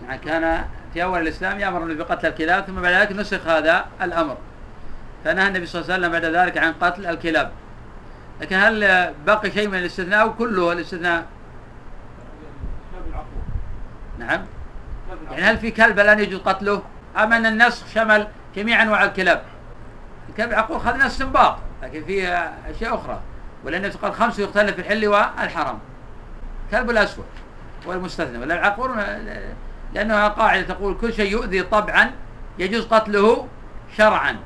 يعني كان في أول الإسلام يأمر النبي بقتل الكلاب، ثم بعد ذلك نسخ هذا الأمر، فنهى النبي صلى الله عليه وسلم بعد ذلك عن قتل الكلاب. لكن هل بقي شيء من الاستثناء أو كله الاستثناء؟ نعم. يعني هل في كلب الآن يجوز قتله؟ أم أن النسخ شمل جميع أنواع الكلاب؟ الكلب العقور خذنا استنباط، لكن فيه أشياء أخرى، ولأن قال 5 يقتلن في الحل والحرام. كلب الأسود هو المستثنى، ولا العقور لأنها قاعدة تقول كل شيء يؤذي طبعا يجوز قتله شرعا.